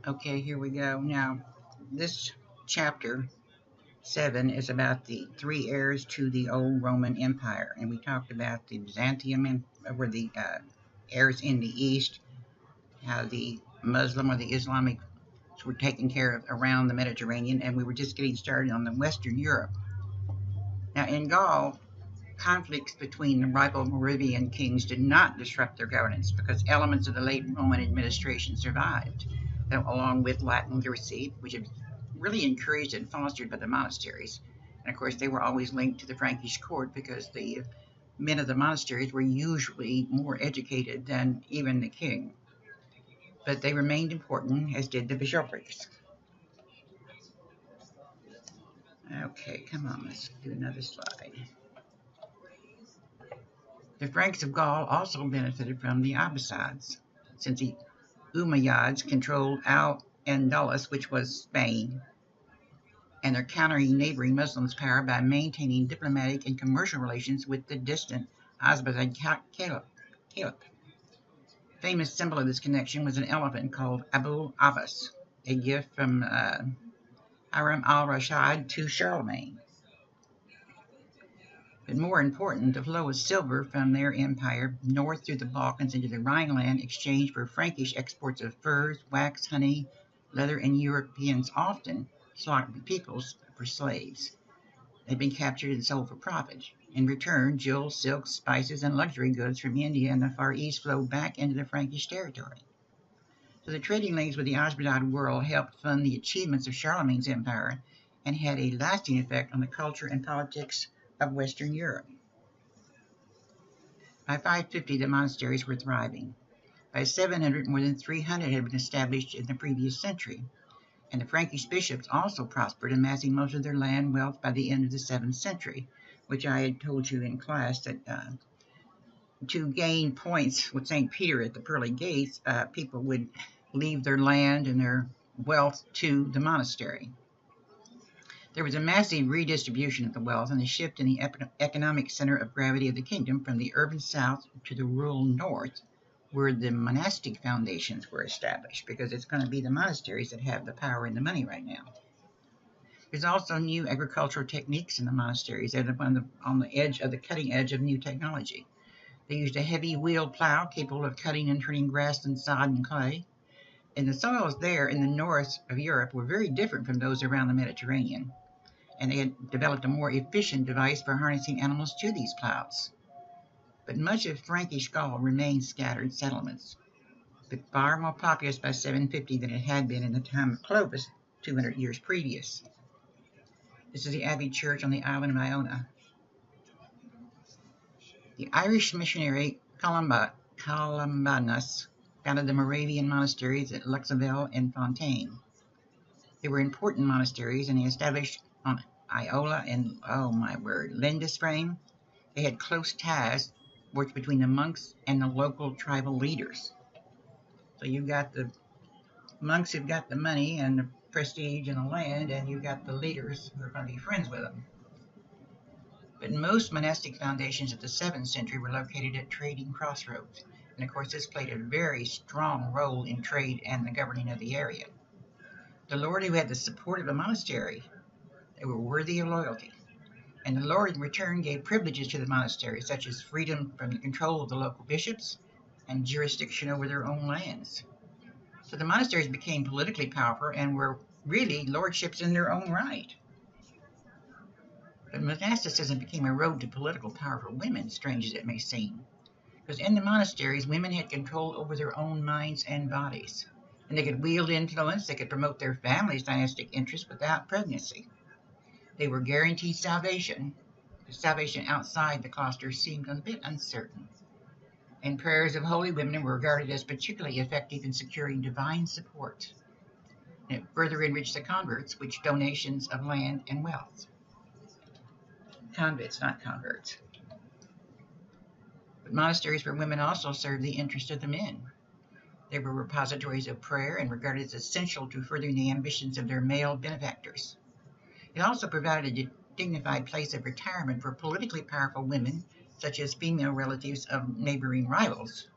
Okay, here we go. Now, this chapter 7 is about the three heirs to the old Roman Empire, and we talked about the Byzantium and were the heirs in the east, how the Muslim or the Islamic were taken care of around the Mediterranean, and we were just getting started on the Western Europe. Now, in Gaul, conflicts between the rival Moravian kings did not disrupt their governance because elements of the late Roman administration survived, along with Latin literacy, which had really encouraged and fostered by the monasteries. And of course, they were always linked to the Frankish court because the men of the monasteries were usually more educated than even the king. But they remained important, as did the bishoprics. Okay, come on, let's do another slide. The Franks of Gaul also benefited from the Abbasids, since the Umayyads controlled Al-Andalus, which was Spain, and they're countering neighboring Muslims' power by maintaining diplomatic and commercial relations with the distant Abbasid Caliph. Famous symbol of this connection was an elephant called Abu Abbas, a gift from Harun al-Rashid to Charlemagne. But more important, the flow of silver from their empire north through the Balkans into the Rhineland exchanged for Frankish exports of furs, wax, honey, leather, and Europeans often slaughtered peoples for slaves. They'd been captured and sold for profit. In return, jewels, silks, spices, and luxury goods from India and the Far East flowed back into the Frankish territory. So the trading links with the Abbasid world helped fund the achievements of Charlemagne's empire and had a lasting effect on the culture and politics of Western Europe. By 550, the monasteries were thriving. By 700, more than 300 had been established in the previous century, and the Frankish bishops also prospered, amassing most of their land wealth by the end of the 7th century, which I had told you in class that to gain points with St. Peter at the pearly gates, people would leave their land and their wealth to the monastery. There was a massive redistribution of the wealth and a shift in the economic center of gravity of the kingdom from the urban south to the rural north, where the monastic foundations were established, because it's going to be the monasteries that have the power and the money right now. There's also new agricultural techniques in the monasteries that are on the edge of the cutting edge of new technology. They used a heavy wheeled plow capable of cutting and turning grass and sod and clay. And the soils there in the north of Europe were very different from those around the Mediterranean, and they had developed a more efficient device for harnessing animals to these plows. But much of Frankish Gaul remained scattered settlements, but far more populous by 750 than it had been in the time of Clovis 200 years previous. This is the Abbey Church on the island of Iona. The Irish missionary Columbanus founded the Moravian monasteries at Luxembourg and Fontaine. They were important monasteries, and they established on Iola and, oh my word, Lindisfarne. They had close ties worked between the monks and the local tribal leaders. So you've got the monks who've got the money and the prestige and the land, and you've got the leaders who are going to be friends with them. But most monastic foundations of the 7th century were located at trading crossroads, and of course this played a very strong role in trade and the governing of the area. The lord who had the support of a monastery, they were worthy of loyalty, and the lord in return gave privileges to the monastery, such as freedom from the control of the local bishops and jurisdiction over their own lands. So the monasteries became politically powerful and were really lordships in their own right. But monasticism became a road to political power for women, strange as it may seem, because in the monasteries, women had control over their own minds and bodies, and they could wield influence, they could promote their family's dynastic interests without pregnancy. They were guaranteed salvation, but salvation outside the cloister seemed a bit uncertain, and prayers of holy women were regarded as particularly effective in securing divine support. And it further enriched the converts, with donations of land and wealth. Convents, not converts. But monasteries for women also served the interest of the men. They were repositories of prayer and regarded as essential to furthering the ambitions of their male benefactors. It also provided a dignified place of retirement for politically powerful women, such as female relatives of neighboring rivals.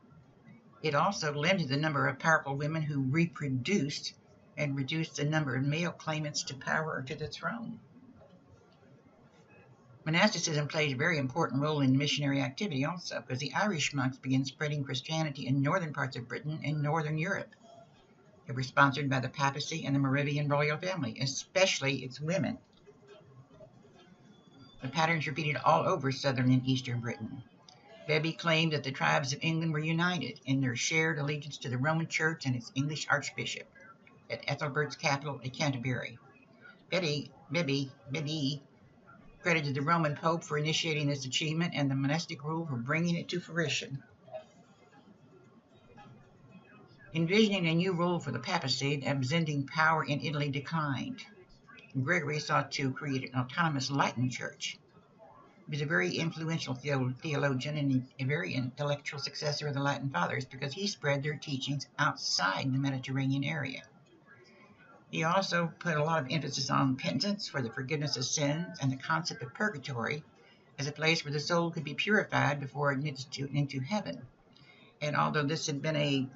It also limited the number of powerful women who reproduced and reduced the number of male claimants to power or to the throne. Monasticism played a very important role in missionary activity also, because the Irish monks began spreading Christianity in northern parts of Britain and northern Europe. They were sponsored by the papacy and the Moravian royal family, especially its women. The patterns repeated all over southern and eastern Britain. Bebby claimed that the tribes of England were united in their shared allegiance to the Roman Church and its English archbishop at Ethelbert's capital at Canterbury. Bebby credited the Roman Pope for initiating this achievement and the monastic rule for bringing it to fruition. Envisioning a new role for the papacy, the Byzantine power in Italy declined. Gregory sought to create an autonomous Latin church. He was a very influential theologian and a very intellectual successor of the Latin Fathers because he spread their teachings outside the Mediterranean area. He also put a lot of emphasis on penitence for the forgiveness of sins and the concept of purgatory as a place where the soul could be purified before admitted into heaven. And although this had been a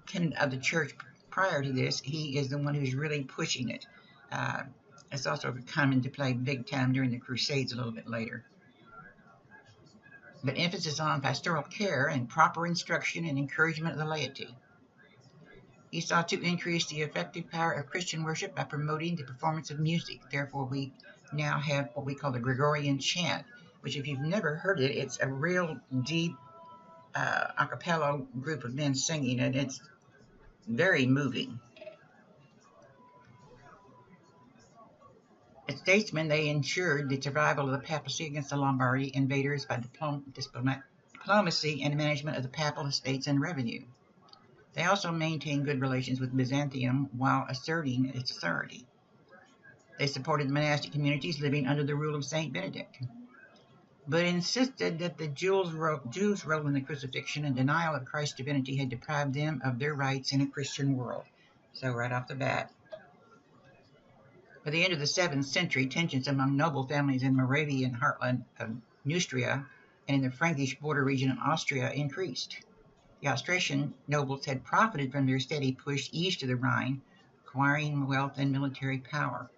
tenet of the church prior to this, he is the one who's really pushing it. It's also come into play big time during the Crusades a little bit later. But emphasis on pastoral care and proper instruction and encouragement of the laity. He sought to increase the effective power of Christian worship by promoting the performance of music. Therefore, we now have what we call the Gregorian chant, which if you've never heard it, it's a real deep a cappella group of men singing, and it's very moving. As statesmen, they ensured the survival of the papacy against the Lombardy invaders by diplomacy and management of the papal estates and revenue. They also maintained good relations with Byzantium while asserting its authority. They supported monastic communities living under the rule of Saint Benedict, but insisted that the Jews' role in the crucifixion and denial of Christ's divinity had deprived them of their rights in a Christian world. So right off the bat. By the end of the 7th century, tensions among noble families in Moravian heartland of Neustria and in the Frankish border region of Austria increased. The Austrian nobles had profited from their steady push east of the Rhine, acquiring wealth and military power.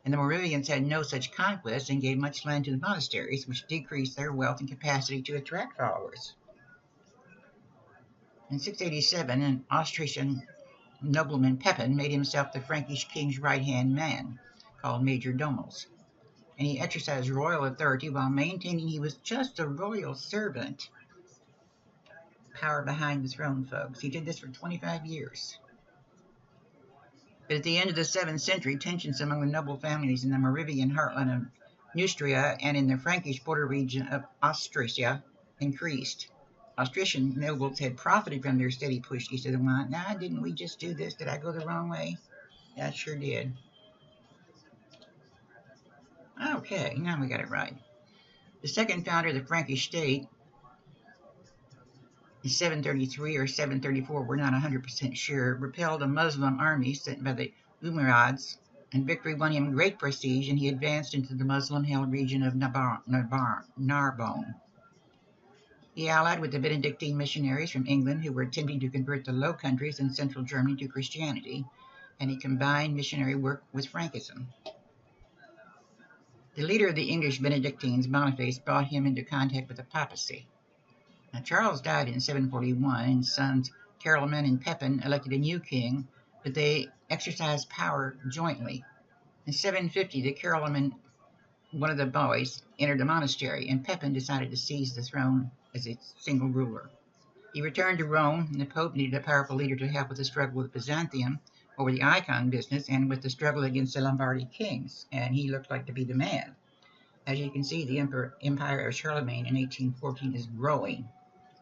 And the Moravians had no such conquest and gave much land to the monasteries, which decreased their wealth and capacity to attract followers. In 687, an Austrian nobleman Pepin made himself the Frankish king's right-hand man, called Major Domus, and he exercised royal authority while maintaining he was just a royal servant. Power behind the throne, folks. He did this for 25 years. But at the end of the 7th century, tensions among the noble families in the Moravian heartland of Neustria and in the Frankish border region of Austria increased. Austrian nobles had profited from their steady push east of the Rhine. Now, didn't we just do this? Did I go the wrong way? Yeah, I sure did. Okay, now we got it right. The second founder of the Frankish state, in 733 or 734, we're not 100% sure, repelled a Muslim army sent by the Umayyads, and victory won him great prestige, and he advanced into the Muslim-held region of Narbonne. He allied with the Benedictine missionaries from England who were attempting to convert the Low Countries and central Germany to Christianity, and he combined missionary work with Frankism. The leader of the English Benedictines, Boniface, brought him into contact with the papacy. Now, Charles died in 741, and sons Carloman and Pepin elected a new king, but they exercised power jointly. In 750, the Carloman, one of the boys, entered a monastery, and Pepin decided to seize the throne as a single ruler. He returned to Rome, and the Pope needed a powerful leader to help with the struggle with Byzantium over the icon business and with the struggle against the Lombardy kings, and he looked like to be the man. As you can see, the Empire of Charlemagne in 1814 is growing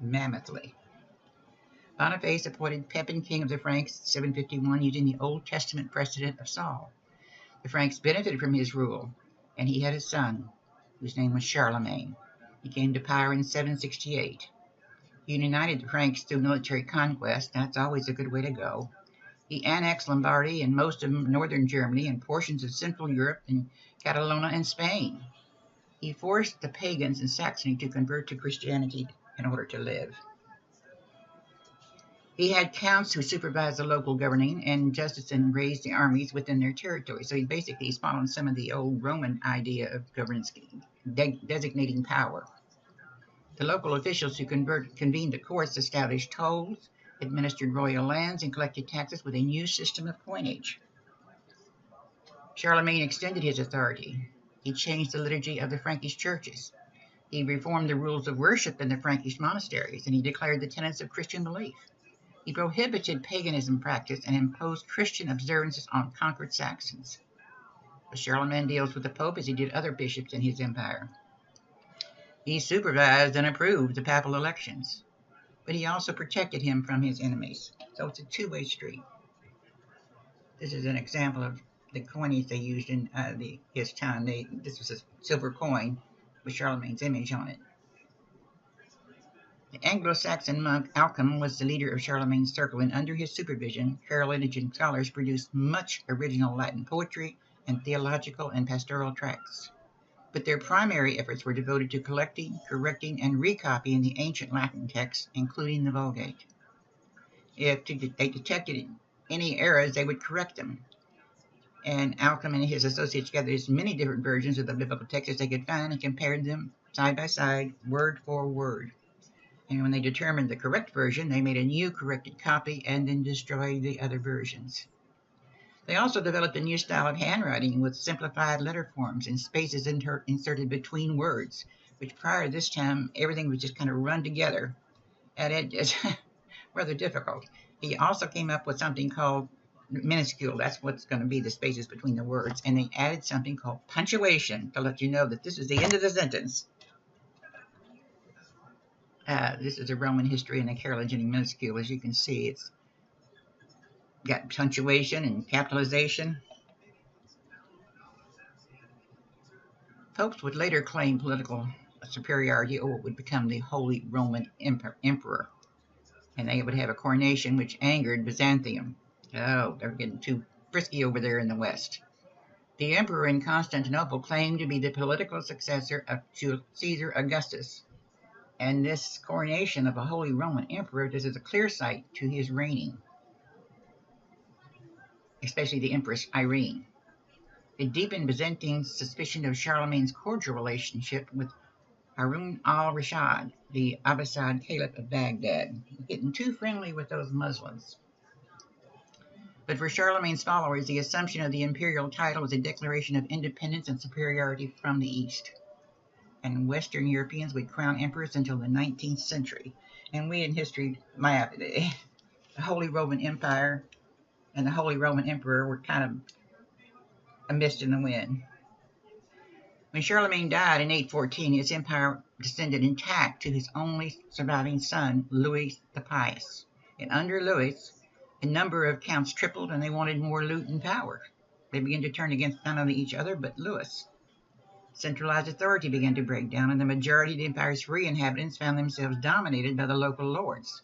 mammothly. Boniface appointed Pepin king of the Franks in 751 using the Old Testament precedent of Saul. The Franks benefited from his rule, and he had a son, whose name was Charlemagne. He came to power in 768. He united the Franks through military conquest. That's always a good way to go. He annexed Lombardy and most of northern Germany and portions of Central Europe and Catalonia and Spain. He forced the pagans in Saxony to convert to Christianity in order to live. He had counts who supervised the local governing and justice and raised the armies within their territory. So he basically is following some of the old Roman idea of governance, designating power. The local officials who convened the courts established tolls, administered royal lands, and collected taxes with a new system of coinage. Charlemagne extended his authority. He changed the liturgy of the Frankish churches. He reformed the rules of worship in the Frankish monasteries, and he declared the tenets of Christian belief. He prohibited paganism practice and imposed Christian observances on conquered Saxons. But Charlemagne deals with the Pope as he did other bishops in his empire. He supervised and approved the papal elections, but he also protected him from his enemies. So it's a two-way street. This is an example of the coinage they used in his time. This was a silver coin with Charlemagne's image on it. The Anglo-Saxon monk Alchem was the leader of Charlemagne's circle, and under his supervision, Carolingian scholars produced much original Latin poetry and theological and pastoral tracts. But their primary efforts were devoted to collecting, correcting, and recopying the ancient Latin texts, including the Vulgate. If they detected any errors, they would correct them. And Alchem and his associates gathered as many different versions of the biblical text as they could find and compared them side by side, word for word. And when they determined the correct version, they made a new corrected copy and then destroyed the other versions. They also developed a new style of handwriting with simplified letter forms and spaces inserted between words, which prior to this time, everything was just kind of run together, and it is rather difficult. He also came up with something called minuscule. That's what's going to be the spaces between the words, and they added something called punctuation to let you know that this is the end of the sentence. This is a Roman history in a Carolingian minuscule. As you can see, it's got punctuation and capitalization. Popes would later claim political superiority over what would become the Holy Roman Emperor. And they would have a coronation which angered Byzantium. Oh, they're getting too frisky over there in the West. The emperor in Constantinople claimed to be the political successor of Caesar Augustus. And this coronation of a Holy Roman Emperor, this is a clear sight to his reigning, especially the Empress Irene. It deepened Byzantine's suspicion of Charlemagne's cordial relationship with Harun al-Rashid, the Abbasid Caliph of Baghdad, getting too friendly with those Muslims. But for Charlemagne's followers, the assumption of the imperial title was a declaration of independence and superiority from the East. And Western Europeans would crown emperors until the 19th century. And we in history, the Holy Roman Empire and the Holy Roman Emperor were kind of a mist in the wind. When Charlemagne died in 814, his empire descended intact to his only surviving son, Louis the Pious. And under Louis, a number of counts tripled, and they wanted more loot and power. They began to turn against not only each other, but Louis. Centralized authority began to break down, and the majority of the empire's free inhabitants found themselves dominated by the local lords.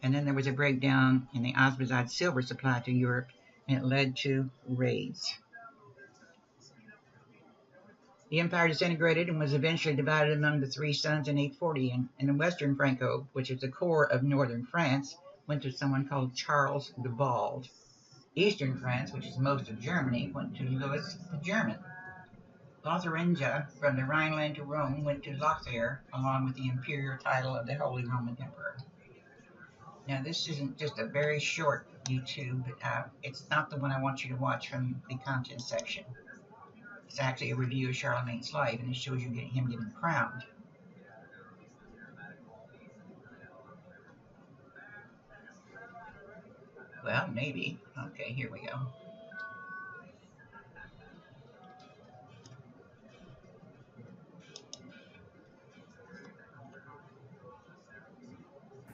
And then there was a breakdown in the Osmanite silver supply to Europe, and it led to raids. The empire disintegrated and was eventually divided among the three sons in 840, and the Western Franco, which is the core of northern France, went to someone called Charles the Bald. Eastern France, which is most of Germany, went to Louis the German. Lotharingia, from the Rhineland to Rome, went to Lothair, along with the imperial title of the Holy Roman Emperor. Now, this isn't just a very short YouTube, but it's not the one I want you to watch from the content section. It's actually a review of Charlemagne's life, and it shows you him getting crowned. Well, maybe. Okay, here we go.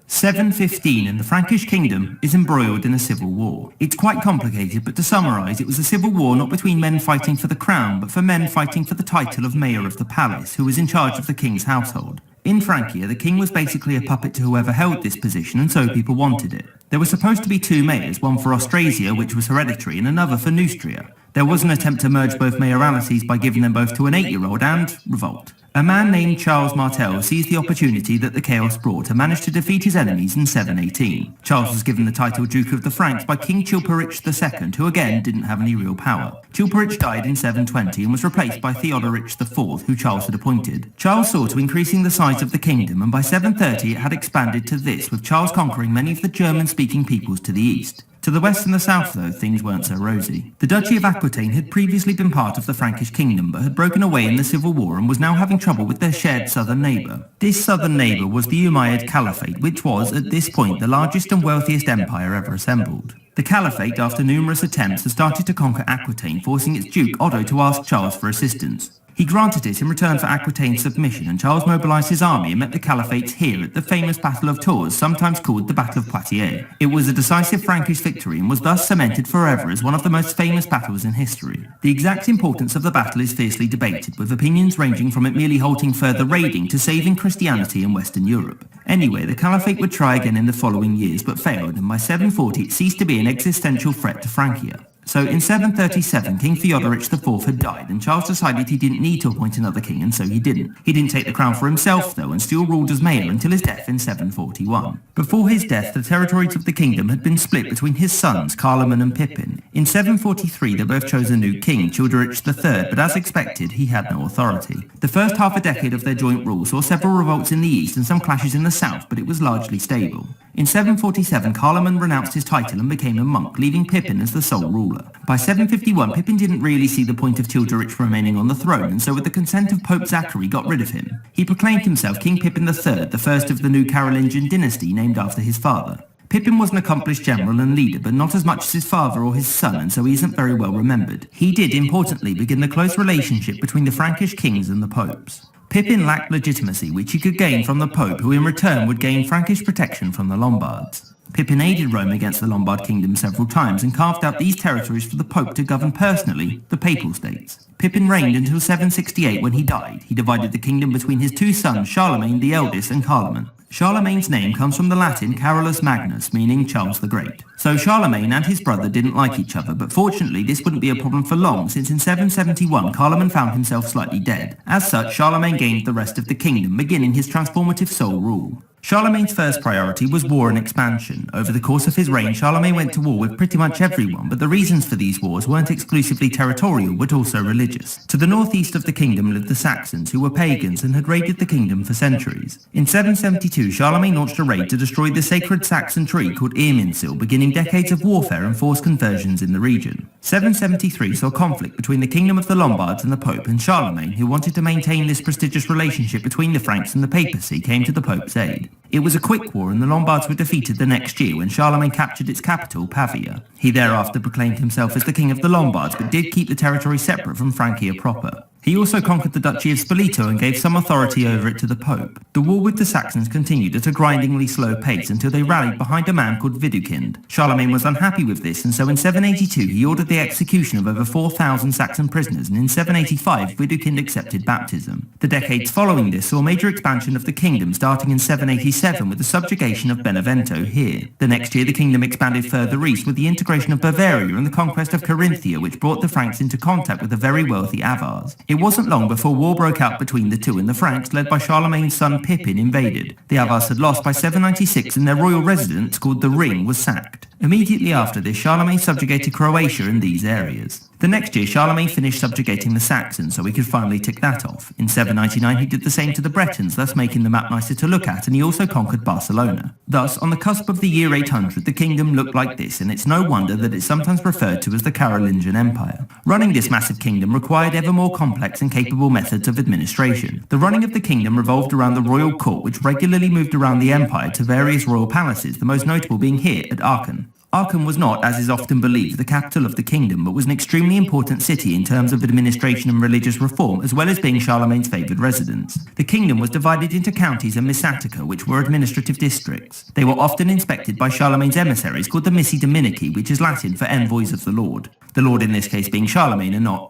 "715 and the Frankish kingdom is embroiled in a civil war. It's quite complicated, but to summarise, it was a civil war not between men fighting for the crown, but for men fighting for the title of mayor of the palace, who was in charge of the king's household. In Francia, the king was basically a puppet to whoever held this position, and so people wanted it. There were supposed to be two mayors, one for Austrasia, which was hereditary, and another for Neustria. There was an attempt to merge both mayoralties by giving them both to an 8-year-old and revolt. A man named Charles Martel seized the opportunity that the chaos brought and managed to defeat his enemies in 718. Charles was given the title Duke of the Franks by King Chilperic II, who again didn't have any real power. Chilperic died in 720 and was replaced by Theodoric IV, who Charles had appointed. Charles saw to increasing the size of the kingdom, and by 730 it had expanded to this, with Charles conquering many of the German-speaking peoples to the east. To the west and the south, though, things weren't so rosy. The Duchy of Aquitaine had previously been part of the Frankish kingdom, but had broken away in the civil war and was now having trouble with their shared southern neighbour. This southern neighbour was the Umayyad Caliphate, which was, at this point, the largest and wealthiest empire ever assembled. The Caliphate, after numerous attempts, had started to conquer Aquitaine, forcing its Duke Otto to ask Charles for assistance. He granted it in return for Aquitaine's submission, and Charles mobilised his army and met the Caliphates here at the famous Battle of Tours, sometimes called the Battle of Poitiers. It was a decisive Frankish victory and was thus cemented forever as one of the most famous battles in history. The exact importance of the battle is fiercely debated, with opinions ranging from it merely halting further raiding to saving Christianity in Western Europe. Anyway, the Caliphate would try again in the following years, but failed, and by 740 it ceased to be an existential threat to Francia. So in 737, King Theodoric IV had died, and Charles decided he didn't need to appoint another king, and so he didn't. He didn't take the crown for himself, though, and still ruled as mayor until his death in 741. Before his death, the territories of the kingdom had been split between his sons, Carloman and Pippin. In 743, they both chose a new king, Childeric III, but as expected, he had no authority. The first half a decade of their joint rule saw several revolts in the east and some clashes in the south, but it was largely stable. In 747, Carloman renounced his title and became a monk, leaving Pippin as the sole ruler. By 751, Pippin didn't really see the point of Childeric remaining on the throne, and so with the consent of Pope Zachary got rid of him. He proclaimed himself King Pippin III, the first of the new Carolingian dynasty named after his father. Pippin was an accomplished general and leader, but not as much as his father or his son, and so he isn't very well remembered. He did, importantly, begin the close relationship between the Frankish kings and the popes. Pippin lacked legitimacy, which he could gain from the Pope, who in return would gain Frankish protection from the Lombards. Pippin aided Rome against the Lombard kingdom several times and carved out these territories for the Pope to govern personally, the Papal States. Pippin reigned until 768 when he died. He divided the kingdom between his two sons, Charlemagne the eldest and Carloman. Charlemagne's name comes from the Latin Carolus Magnus, meaning Charles the Great. So Charlemagne and his brother didn't like each other, but fortunately this wouldn't be a problem for long, since in 771 Carloman found himself slightly dead. As such, Charlemagne gained the rest of the kingdom, beginning his transformative sole rule. Charlemagne's first priority was war and expansion. Over the course of his reign, Charlemagne went to war with pretty much everyone, but the reasons for these wars weren't exclusively territorial, but also religious. To the northeast of the kingdom lived the Saxons, who were pagans and had raided the kingdom for centuries. In 772, Charlemagne launched a raid to destroy the sacred Saxon tree called Irminsul, beginning decades of warfare and forced conversions in the region. 773 saw conflict between the kingdom of the Lombards and the Pope, and Charlemagne, who wanted to maintain this prestigious relationship between the Franks and the papacy, came to the Pope's aid. It was a quick war, and the Lombards were defeated the next year when Charlemagne captured its capital, Pavia. He thereafter proclaimed himself as the king of the Lombards, but did keep the territory separate from Francia proper. He also conquered the Duchy of Spoleto and gave some authority over it to the Pope. The war with the Saxons continued at a grindingly slow pace until they rallied behind a man called Widukind. Charlemagne was unhappy with this, and so in 782 he ordered the execution of over 4,000 Saxon prisoners, and in 785 Widukind accepted baptism. The decades following this saw major expansion of the kingdom, starting in 787 with the subjugation of Benevento here. The next year the kingdom expanded further east with the integration of Bavaria and the conquest of Carinthia, which brought the Franks into contact with the very wealthy Avars. It wasn't long before war broke out between the two, and the Franks, led by Charlemagne's son Pippin, invaded. The Avars had lost by 796 and their royal residence, called the Ring, was sacked. Immediately after this, Charlemagne subjugated Croatia and these areas. The next year, Charlemagne finished subjugating the Saxons, so he could finally tick that off. In 799, he did the same to the Bretons, thus making the map nicer to look at, and he also conquered Barcelona. Thus, on the cusp of the year 800, the kingdom looked like this, and it's no wonder that it's sometimes referred to as the Carolingian Empire. Running this massive kingdom required ever more complex and capable methods of administration. The running of the kingdom revolved around the royal court, which regularly moved around the empire to various royal palaces, the most notable being here at Aachen. Aachen was not, as is often believed, the capital of the kingdom, but was an extremely important city in terms of administration and religious reform, as well as being Charlemagne's favoured residence. The kingdom was divided into counties and missatica, which were administrative districts. They were often inspected by Charlemagne's emissaries, called the missi dominici, which is Latin for envoys of the Lord. The Lord in this case being Charlemagne and not,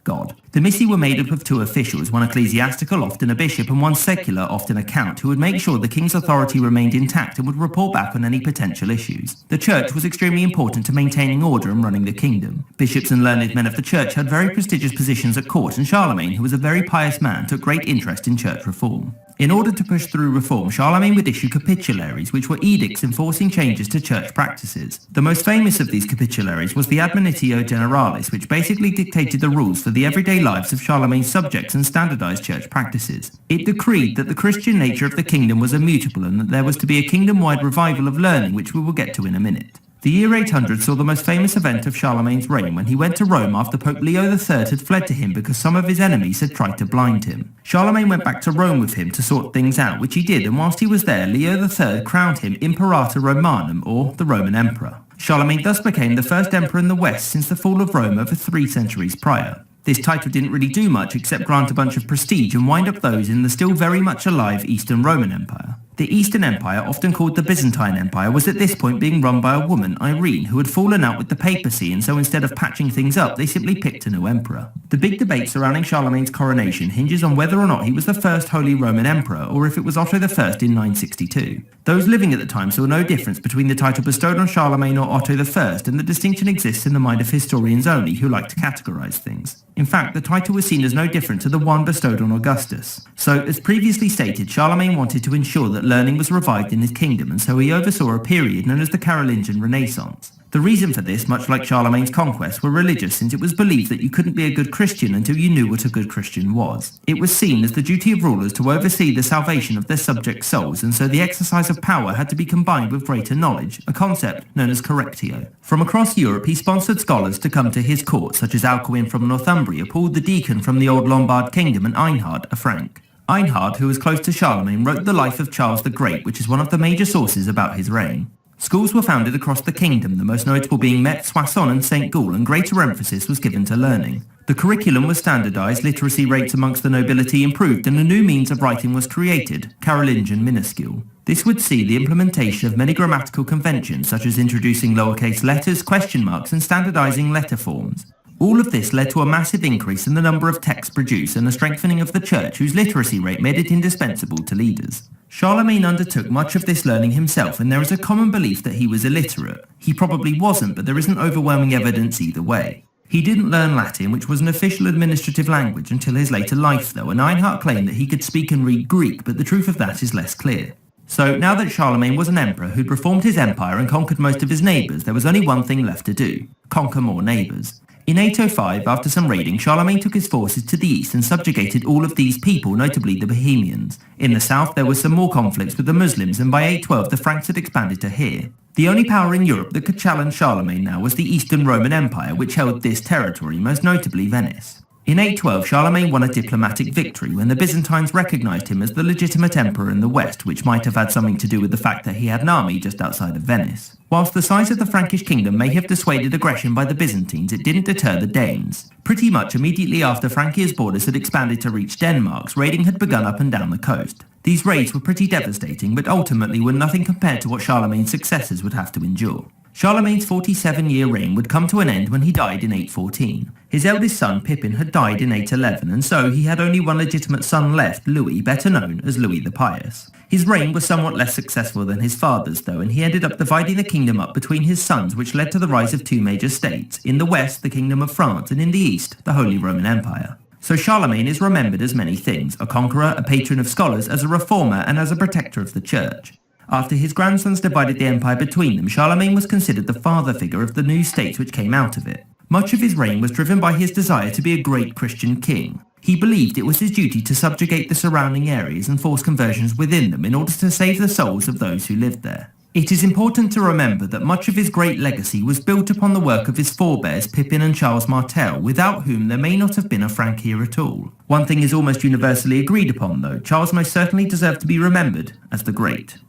God. The missi were made up of 2 officials, one ecclesiastical, often a bishop, and one secular, often a count, who would make sure the king's authority remained intact and would report back on any potential issues. The church was extremely important to maintaining order and running the kingdom. Bishops and learned men of the church had very prestigious positions at court, and Charlemagne, who was a very pious man, took great interest in church reform. In order to push through reform, Charlemagne would issue capitularies, which were edicts enforcing changes to church practices. The most famous of these capitularies was the Admonitio Generalis, which basically dictated the rules for the everyday lives of Charlemagne's subjects and standardized church practices. It decreed that the Christian nature of the kingdom was immutable and that there was to be a kingdom-wide revival of learning, which we will get to in a minute. The year 800 saw the most famous event of Charlemagne's reign when he went to Rome after Pope Leo III had fled to him because some of his enemies had tried to blind him. Charlemagne went back to Rome with him to sort things out, which he did, and whilst he was there, Leo III crowned him Imperator Romanum, or the Roman Emperor. Charlemagne thus became the first emperor in the West since the fall of Rome over 3 centuries prior. This title didn't really do much except grant a bunch of prestige and wind up those in the still very much alive Eastern Roman Empire. The Eastern Empire, often called the Byzantine Empire, was at this point being run by a woman, Irene, who had fallen out with the papacy, and so instead of patching things up, they simply picked a new emperor. The big debate surrounding Charlemagne's coronation hinges on whether or not he was the first Holy Roman Emperor, or if it was Otto I in 962. Those living at the time saw no difference between the title bestowed on Charlemagne or Otto I, and the distinction exists in the mind of historians only, who like to categorize things. In fact, the title was seen as no different to the one bestowed on Augustus. So, as previously stated, Charlemagne wanted to ensure that learning was revived in his kingdom, and so he oversaw a period known as the Carolingian Renaissance. The reason for this, much like Charlemagne's conquests, were religious, since it was believed that you couldn't be a good Christian until you knew what a good Christian was. It was seen as the duty of rulers to oversee the salvation of their subjects' souls, and so the exercise of power had to be combined with greater knowledge, a concept known as correctio. From across Europe, he sponsored scholars to come to his court, such as Alcuin from Northumbria, Paul the Deacon from the old Lombard kingdom, and Einhard, a Frank. Einhard, who was close to Charlemagne, wrote the life of Charles the Great, which is one of the major sources about his reign. Schools were founded across the kingdom, the most notable being Metz, Soissons and St. Gall, and greater emphasis was given to learning. The curriculum was standardized, literacy rates amongst the nobility improved, and a new means of writing was created, Carolingian minuscule. This would see the implementation of many grammatical conventions, such as introducing lowercase letters, question marks, and standardizing letter forms. All of this led to a massive increase in the number of texts produced and a strengthening of the church, whose literacy rate made it indispensable to leaders. Charlemagne undertook much of this learning himself, and there is a common belief that he was illiterate. He probably wasn't, but there isn't overwhelming evidence either way. He didn't learn Latin, which was an official administrative language, until his later life though, and Einhard claimed that he could speak and read Greek, but the truth of that is less clear. So, now that Charlemagne was an emperor who'd reformed his empire and conquered most of his neighbours, there was only one thing left to do: conquer more neighbours. In 805, after some raiding, Charlemagne took his forces to the east and subjugated all of these people, notably the Bohemians. In the south, there were some more conflicts with the Muslims, and by 812 the Franks had expanded to here. The only power in Europe that could challenge Charlemagne now was the Eastern Roman Empire, which held this territory, most notably Venice. In 812, Charlemagne won a diplomatic victory when the Byzantines recognised him as the legitimate emperor in the west, which might have had something to do with the fact that he had an army just outside of Venice. Whilst the size of the Frankish kingdom may have dissuaded aggression by the Byzantines, it didn't deter the Danes. Pretty much immediately after Francia's borders had expanded to reach Denmark's, raiding had begun up and down the coast. These raids were pretty devastating, but ultimately were nothing compared to what Charlemagne's successors would have to endure. Charlemagne's 47-year reign would come to an end when he died in 814. His eldest son, Pippin, had died in 811, and so he had only one legitimate son left, Louis, better known as Louis the Pious. His reign was somewhat less successful than his father's, though, and he ended up dividing the kingdom up between his sons, which led to the rise of 2 major states: in the west, the Kingdom of France, and in the east, the Holy Roman Empire. So Charlemagne is remembered as many things: a conqueror, a patron of scholars, as a reformer, and as a protector of the church. After his grandsons divided the empire between them, Charlemagne was considered the father figure of the new states which came out of it. Much of his reign was driven by his desire to be a great Christian king. He believed it was his duty to subjugate the surrounding areas and force conversions within them in order to save the souls of those who lived there. It is important to remember that much of his great legacy was built upon the work of his forebears Pippin and Charles Martel, without whom there may not have been a Francia at all. One thing is almost universally agreed upon though: Charles most certainly deserved to be remembered as the Great.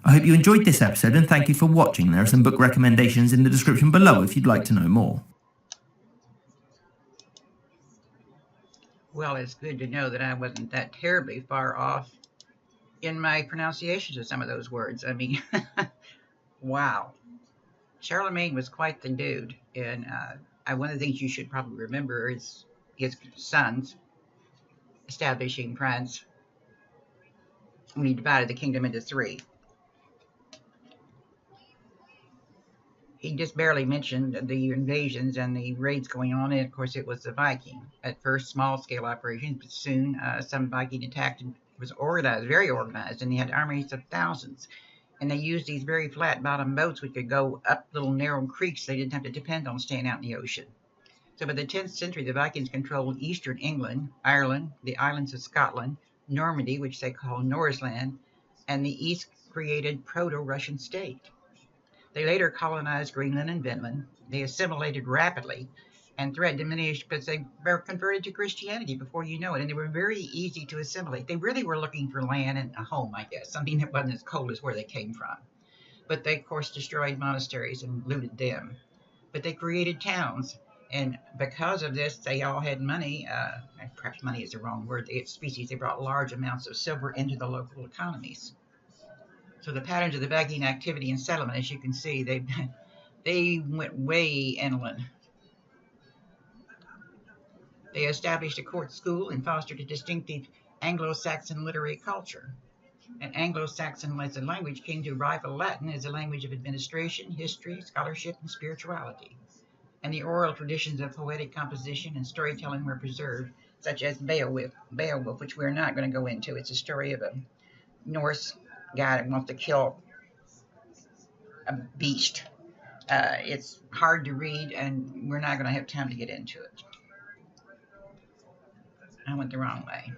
I hope you enjoyed this episode, and thank you for watching. There are some book recommendations in the description below if you'd like to know more. Well, it's good to know that I wasn't that terribly far off in my pronunciations of some of those words. I mean, wow. Charlemagne was quite the dude. And one of the things you should probably remember is his sons, establishing France when he divided the kingdom into three. He just barely mentioned the invasions and the raids going on, and of course it was the Viking. At first, small-scale operations, but soon some Viking attacked and was organized, very organized, and they had armies of thousands. And they used these very flat-bottom boats which could go up little narrow creeks. They didn't have to depend on staying out in the ocean. So by the 10th century, the Vikings controlled eastern England, Ireland, the islands of Scotland, Normandy, which they call Norseland, and the East created proto-Russian state. They later colonized Greenland and Vinland. They assimilated rapidly and threat diminished because they were converted to Christianity before you know it, and they were very easy to assimilate. They really were looking for land and a home, I guess, something that wasn't as cold as where they came from. But they, of course, destroyed monasteries and looted them. But they created towns, and because of this, they all had money. Perhaps money is the wrong word. They had species. They brought large amounts of silver into the local economies. So the patterns of the Viking activity and settlement, as you can see, they went way inland. They established a court school and fostered a distinctive Anglo-Saxon literary culture. And Anglo-Saxon as a language came to rival Latin as a language of administration, history, scholarship, and spirituality. And the oral traditions of poetic composition and storytelling were preserved, such as Beowulf, which we're not going to go into. It's a story of a Norse guy that wants to kill a beast. It's hard to read, and we're not going to have time to get into it. I went the wrong way.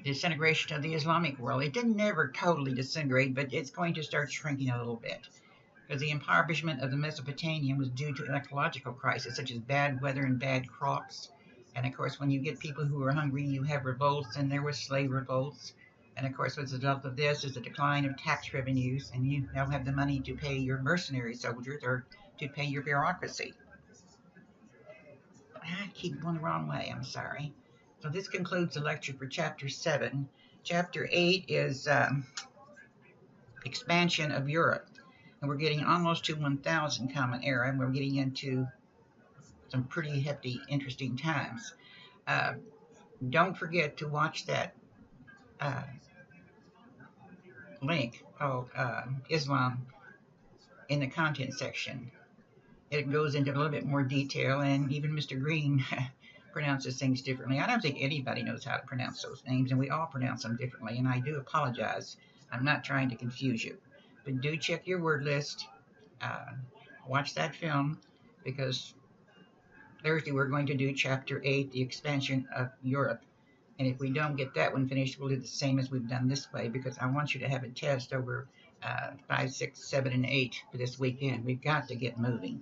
Disintegration of the Islamic world. It didn't never totally disintegrate, but it's going to start shrinking a little bit. Because the impoverishment of the Mesopotamian was due to an ecological crisis, such as bad weather and bad crops. And of course, when you get people who are hungry, you have revolts, and there were slave revolts. And of course, as a result of this is the decline of tax revenues, and you don't have the money to pay your mercenary soldiers or to pay your bureaucracy. I keep going the wrong way, I'm sorry. So this concludes the lecture for Chapter 7. Chapter 8 is expansion of Europe. And we're getting almost to 1000 Common Era, and we're getting into some pretty hefty, interesting times. Don't forget to watch that link called Islam in the content section. It goes into a little bit more detail, and even Mr. Green pronounces things differently. I don't think anybody knows how to pronounce those names, and we all pronounce them differently, and I do apologize. I'm not trying to confuse you. But do check your word list. Watch that film, because Thursday we're going to do Chapter 8, the expansion of Europe. And if we don't get that one finished, we'll do the same as we've done this way, because I want you to have a test over 5, 6, 7, and 8 for this weekend. We've got to get moving.